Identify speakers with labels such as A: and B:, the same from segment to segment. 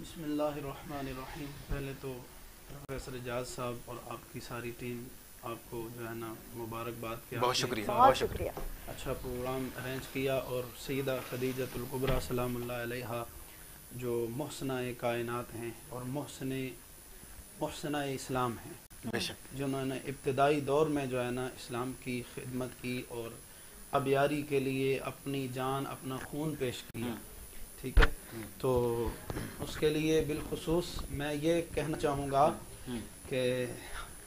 A: بسم اللہ الرحمن الرحیم۔ پہلے تو پروفیسر اعجاز صاحب اور آپ کی ساری ٹیم آپ کو جو ہے نا مبارکباد کے
B: بہت شکریہ،
C: بہت شکریہ۔
A: اچھا پروگرام ارینج کیا، اور سیدہ خدیجۃ الکبریٰ سلام اللہ علیہا جو محسنہ کائنات ہیں اور محسنہ اسلام ہیں،
B: بے شک،
A: جنہوں نے ابتدائی دور میں جو ہے نا اسلام کی خدمت کی اور ابیاری کے لیے اپنی جان اپنا خون پیش کیا، ٹھیک ہے۔ تو اس کے لیے بالخصوص میں یہ کہنا چاہوں گا کہ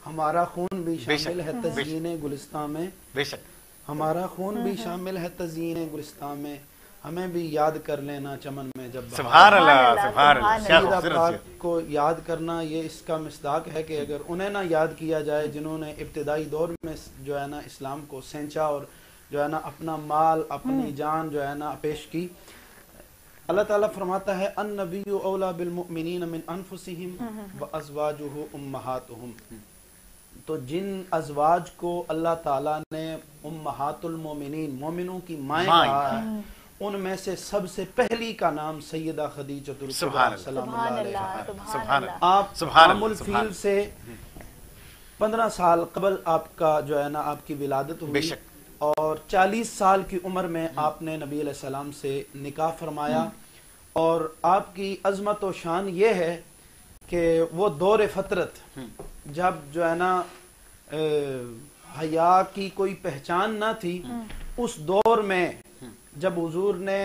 A: ہمارا خون بھی شامل ہے تزئین گلستان میں،
B: بے شک،
A: ہمارا خون بھی شامل ہے تزئین گلستان میں، ہمیں بھی یاد کر لینا چمن میں جب
B: سبحان اللہ، سبحان اللہ، کیا
A: سیدہ
B: خوبصورت
A: پاک کو یاد کرنا، یہ اس کا مصداق ہے کہ اگر انہیں نہ یاد کیا جائے جنہوں نے ابتدائی دور میں جو ہے نا اسلام کو سینچا اور جو ہے نا اپنا مال اپنی جان جو ہے نا پیش کی۔ اللہ تعالیٰ فرماتا ہے النبی اولا بالمؤمنین من انفسہم وازواجہ امہاتہم، تو جن ازواج کو اللہ تعالیٰ نے امہات المومنین مومنوں کی مائیں کہا ہے، ان میں سے سب سے پہلی کا نام سیدہ خدیجۃ الکبریٰ سلام اللہ علیہا۔
B: سبحان اللہ،
A: آپ عام الفیل سے 15 سال قبل آپ کا جو ہے نا آپ کی ولادت
B: بے
A: ہوئی،
B: شک،
A: اور 40 سال کی عمر میں آپ نے نبی علیہ السلام سے نکاح فرمایا، اور آپ کی عظمت و شان یہ ہے کہ وہ دور فطرت جب جو ہے نا حیا کی کوئی پہچان نہ تھی، اس دور میں جب حضور نے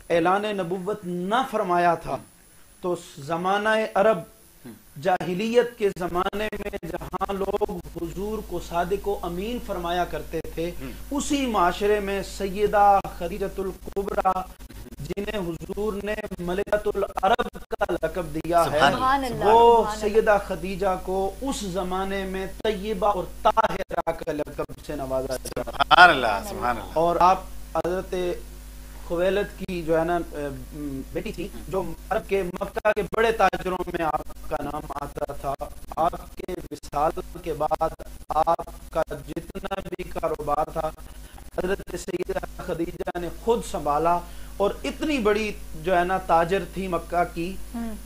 A: اعلان نبوت نہ فرمایا تھا، تو زمانہ عرب جاہلیت کے زمانے میں جہاں لوگ حضور کو صادق و امین فرمایا کرتے تھے، اسی معاشرے میں سیدہ خدیجۃ الکبریٰ جنہیں حضور نے ملکۃ العرب کا لقب دیا ہے، وہ سیدہ خدیجہ کو اس زمانے میں طیبہ اور طاہرہ کا لقب سے نوازا گیا۔
B: سبحان اللہ، سبحان اللہ،
A: اور آپ حضرت خویلد کی جو ہے نا بیٹی تھی، جو عرب کے مکہ کے بڑے تاجروں میں آپ کا نام آتا تھا۔ آپ کے وصال کے بعد آپ کا جتنا بھی کاروبار تھا حضرت سیدہ خدیجہ نے خود سنبھالا، اور اتنی بڑی جو ہے نا تاجر تھی مکہ کی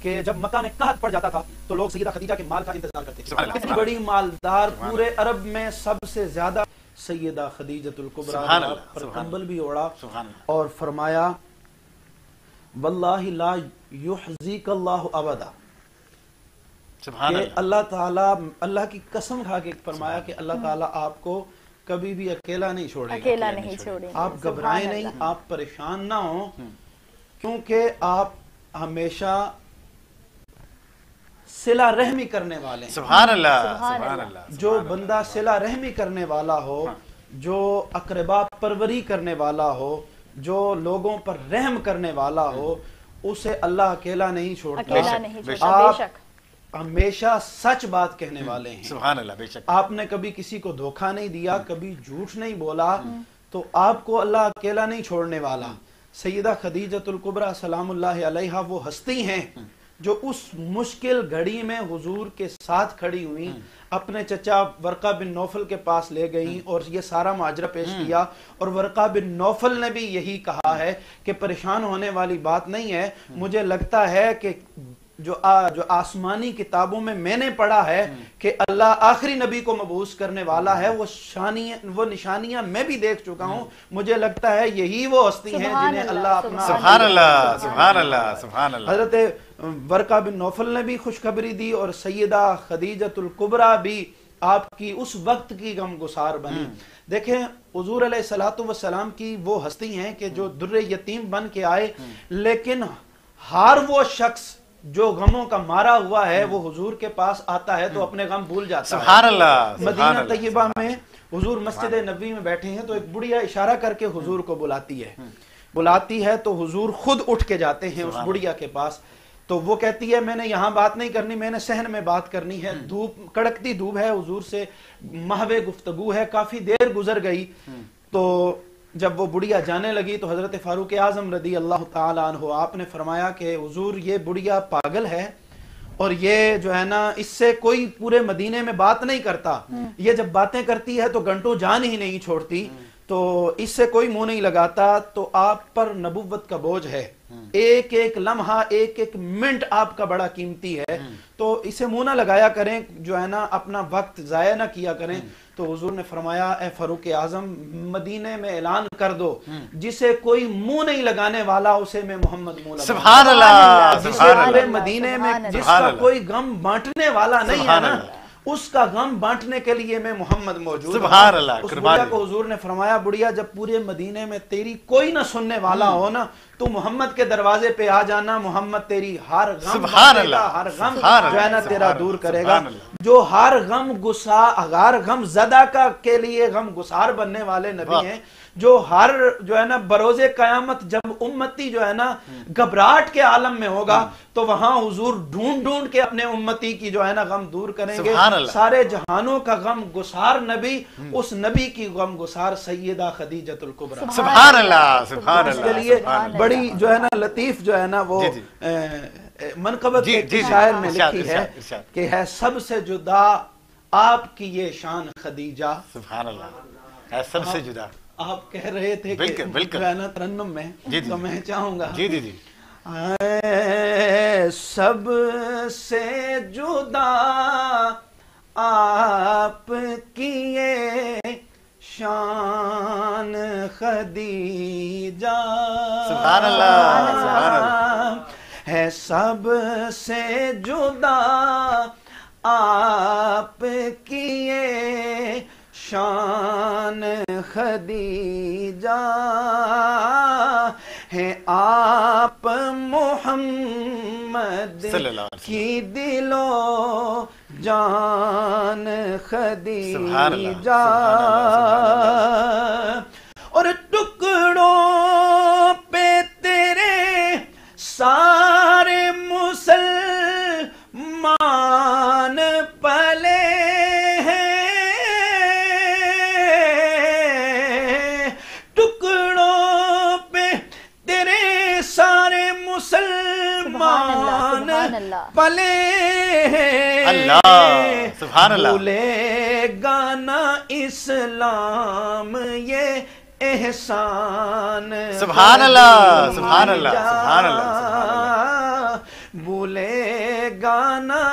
A: کہ جب مکہ میں قحط پڑ جاتا تھا تو لوگ سیدہ خدیجہ کے مال کا انتظار کرتے تھے۔ اتنی بڑی مالدار پورے عرب میں سب سے زیادہ سیدہ خدیجۃ الکبریٰ پر کمبل بھی اوڑا اور فرمایا واللہ لا یحزیک اللہ ابدا، کہ اللہ تعالیٰ، اللہ کی قسم کھا کے فرمایا کہ اللہ تعالیٰ آپ کو کبھی بھی اکیلا نہیں چھوڑے گا،
C: اکیلا نہیں چھوڑیں گے۔
A: آپ گھبرائیں نہیں، آپ پریشان نہ ہوں، کیونکہ آپ ہمیشہ صلہ رحمی کرنے والے ہیں۔
B: سبحان اللہ، سبحان اللہ،
A: جو بندہ صلہ رحمی کرنے والا ہو، جو اقربا پروری کرنے والا ہو، جو لوگوں پر رحم کرنے والا ہو، اسے اللہ اکیلا نہیں چھوڑتا۔
C: اکیلا نہیں چھوڑتا، بے
A: آپ
C: شک،
A: ہمیشہ سچ بات کہنے والے ہیں،
B: سبحان اللہ، بے شک،
A: آپ نے کبھی کسی کو دھوکہ نہیں دیا، کبھی جھوٹ نہیں بولا، تو آپ کو اللہ اکیلا نہیں چھوڑنے والا۔ سیدہ خدیجۃ الکبریٰ سلام اللہ علیہا وہ ہستی ہیں جو اس مشکل گھڑی میں حضور کے ساتھ کھڑی ہوئی، اپنے چچا ورقہ بن نوفل کے پاس لے گئیں اور یہ سارا ماجرا پیش کیا، اور ورقہ بن نوفل نے بھی یہی کہا ہے کہ پریشان ہونے والی بات نہیں ہے، مجھے لگتا ہے کہ جو آسمانی کتابوں میں نے پڑھا ہے کہ اللہ آخری نبی کو مبعوث کرنے والا ہے، وہ نشانیاں میں بھی دیکھ چکا ہوں، مجھے لگتا ہے یہی وہ ہستی ہیں جنہیں اللہ اپنا
B: سبحان اللہ، سبحان اللہ، سبحان اللہ۔
A: حضرت ورقہ بن نوفل نے بھی خوشخبری دی، اور سیدہ خدیجۃ الکبریٰ بھی آپ کی اس وقت کی غمگسار بنی۔ دیکھیں حضور علیہ الصلوۃ والسلام کی وہ ہستی ہیں کہ جو در یتیم بن کے آئے، لیکن ہر وہ شخص جو غموں کا مارا ہوا ہے وہ حضور کے پاس آتا ہے تو اپنے غم بھول جاتا ہے۔
B: سبحان اللہ،
A: مدینہ طیبہ میں حضور مسجد نبوی میں بیٹھے ہیں تو ایک بڑھیا اشارہ کر کے حضور کو بلاتی ہے تو حضور خود اٹھ کے جاتے ہیں اس بڑھیا کے پاس، تو وہ کہتی ہے میں نے یہاں بات نہیں کرنی، میں نے صحن میں بات کرنی ہے۔ دھوپ، کڑکتی دھوپ ہے، حضور سے محو گفتگو ہے، کافی دیر گزر گئی، تو جب وہ بڑھیا جانے لگی تو حضرت فاروق اعظم رضی اللہ تعالیٰ عنہ آپ نے فرمایا کہ حضور یہ بڑھیا پاگل ہے، اور یہ جو ہے نا اس سے کوئی پورے مدینے میں بات نہیں کرتا، یہ جب باتیں کرتی ہے تو گھنٹوں جان ہی نہیں چھوڑتی، تو اس سے کوئی منہ نہیں لگاتا تو آپ پر نبوت کا بوجھ ہے، ایک ایک لمحہ ایک ایک منٹ آپ کا بڑا قیمتی ہے، تو اسے منہ نہ لگایا کریں، جو ہے نا اپنا وقت ضائع نہ کیا کریں۔ تو حضور نے فرمایا اے فاروق اعظم مدینے میں اعلان کر دو جسے کوئی منہ نہیں لگانے والا اسے میں محمد منہ لگاؤں۔
B: سبحان اللہ،
A: جسے
B: سبحان
A: پورے
B: اللہ،
A: مدینے میں جس
B: سبحان
A: کا
B: اللہ،
A: کوئی غم بانٹنے والا نہیں ہے
B: سبحان
A: نا،
B: اللہ،
A: اس کا غم بانٹنے کے لیے میں محمد موجود ہوں۔
B: سبحان اللہ،
A: اس
B: قربان
A: بڑیا کو حضور نے فرمایا بڑیا جب پورے مدینے میں تیری کوئی نہ سننے والا ہو نا تو محمد کے دروازے پہ آ جانا، محمد تیری ہر غم
B: سبحان
A: بانٹے گا،
B: اللہ،
A: ہر غم
B: سبحان
A: جو ہے نا
B: اللہ،
A: تیرا
B: سبحان
A: دور
B: اللہ،
A: کرے گا۔
B: سبحان اللہ۔
A: جو ہر غم زدہ کا کے لیے غم گسار بننے والے نبی ہیں، جو ہر جو ہے نا بروز قیامت جب امتی جو ہے نا گھبراہٹ کے عالم میں ہوگا تو وہاں حضور ڈھونڈ ڈھونڈ کے اپنے امتی کی جو ہے نا غم دور کریں گے۔
B: سبحان اللہ۔
A: سارے جہانوں کا غم گسار نبی، اس نبی کی غم گسار سیدہ خدیجۃ الکبریٰ۔
B: سبحان اللہ، سبحان
A: اس کے
B: اللہ،
A: لیے
B: سبحان اللہ۔
A: بڑی جو ہے نا لطیف جو ہے نا وہ
B: جی
A: منقبت
B: جی،
A: کے
B: جی،
A: شاعر میں
B: ارشاد،
A: لکھی ہے
B: ارشاد، ارشاد۔
A: کہ ہے سب سے جدا آپ کی یہ شان خدیجہ۔
B: سبحان اللہ، اے سب سے جدا۔
A: آپ کہہ رہے تھے کہ
B: بالکل، بالکل۔
A: جو ہے نا ترنم میں
B: جی، جی۔
A: تو میں چاہوں گا
B: جی جی جی،
A: اے سب سے جدا آپ کی یہ شان خدیجہ،
B: سبحان اللہ، سبحان اللہ۔
A: ہے سب سے جدا آپ کی یہ شان خدیجہ، ہے آپ محمد
B: صلی اللہ علیہ وسلم
A: کی دل و جان خدیجہ،
B: سبحان اللہ، سبحان
A: اور ٹکڑوں پہ تیرے سارے مسلمان پلے ہیں، ٹکڑوں پہ تیرے سارے مسلمان پلے ہیں،
B: اللہ، سبحان اللہ۔
A: بھولے گا نہ اسلام یہ احسان
B: سبحان اللہ، سبحان اللہ، سبحان اللہ، سبحان اللہ۔
A: بھولے گا نہ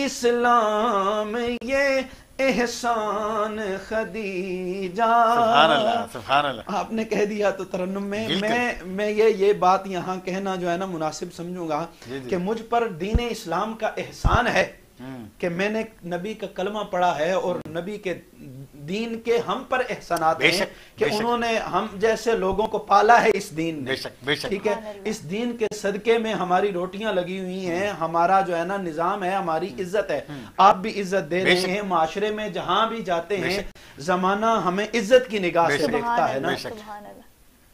A: اسلام یہ احسان خدیجہ۔
B: سبحان اللہ، سبحان اللہ۔
A: آپ نے کہہ دیا تو ترنم میں
B: بالکل۔
A: میں یہ بات یہاں کہنا جو ہے نا مناسب سمجھوں گا
B: جی جی۔
A: کہ مجھ پر دین اسلام کا احسان ہے کہ میں نے نبی کا کلمہ پڑھا ہے، اور نبی کے دین کے ہم پر احسانات
B: بے
A: ہیں
B: شک،
A: کہ
B: بے شک۔
A: انہوں نے ہم جیسے لوگوں کو پالا ہے اس دین میں،
B: بے شک، بے شک۔
A: ٹھیک ہے، اس دین کے صدقے میں ہماری روٹیاں لگی ہوئی ہیں، ہمارا جو ہے نا نظام ہے، ہماری عزت ہے، آپ بھی عزت دے رہے ہیں، معاشرے میں جہاں بھی جاتے ہیں زمانہ ہمیں عزت کی نگاہ سے دیکھتا ہے نا۔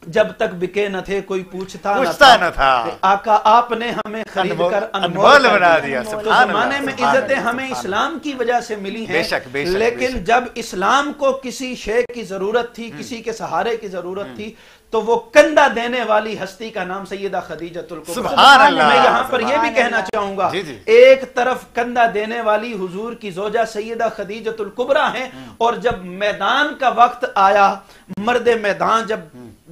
A: جب تک بکے نہ تھے کوئی پوچھتا نہ تھا، آقا آپ نے ہمیں خرید کر انمول بنا دیا۔ تو زمانے میں عزتیں ہمیں اسلام کی وجہ سے ملی ہیں، لیکن جب اسلام کو کسی شے کی ضرورت تھی، کسی کے سہارے کی ضرورت تھی، تو وہ کندھا دینے والی ہستی کا نام سیدہ خدیجۃ الکبریٰ۔
B: سبحان اللہ۔
A: میں یہاں پر یہ بھی کہنا چاہوں گا، ایک طرف کندھا دینے والی حضور کی زوجہ سیدہ خدیجۃ الکبریٰ ہیں، اور جب میدان کا وقت آیا، مرد میدان جب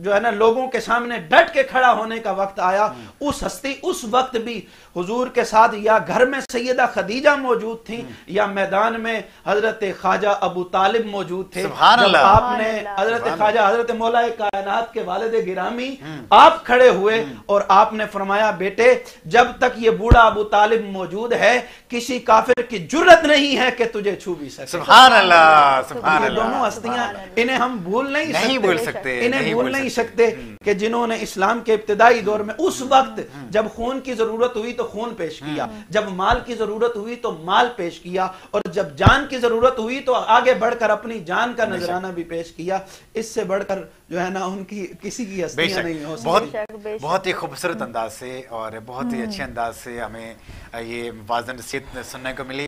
A: جو ہے نا لوگوں کے سامنے ڈٹ کے کھڑا ہونے کا وقت آیا، اس ہستی اس وقت بھی حضور کے ساتھ یا گھر میں سیدہ خدیجہ موجود تھیں یا میدان میں حضرت خواجہ ابو طالب موجود تھے۔ جب آپ نے حضرت خواجہ حضرت مولا کائنات کے والد گرامی آپ کھڑے ہوئے اور آپ نے فرمایا بیٹے جب تک یہ بوڑھا ابو طالب موجود ہے کسی کافر کی جرت نہیں ہے کہ تجھے چھو بھی سکے۔
B: سبحان اللہ، سبحان اللہ۔
A: یہ دونوں ہستیاں انہیں ہم بھول نہیں سکتے، انہیں بھول نہیں سکتے کہ جنہوں نے اسلام کے ابتدائی دور میں اس وقت جب خون کی ضرورت ہوئی تو خون پیش کیا، جب مال کی ضرورت ہوئی تو مال پیش کیا، اور جب جان کی ضرورت ہوئی تو آگے بڑھ کر اپنی جان کا نذرانہ بھی پیش کیا۔ اس سے بڑھ کر جو ہے نا ان کی کسی کی ہستیاں نہیں ہو سکتی۔
B: بہت ہی خوبصورت انداز سے اور بہت ہی اچھے انداز سے ہمیں یہ واضح نصیحت سننے کو ملی۔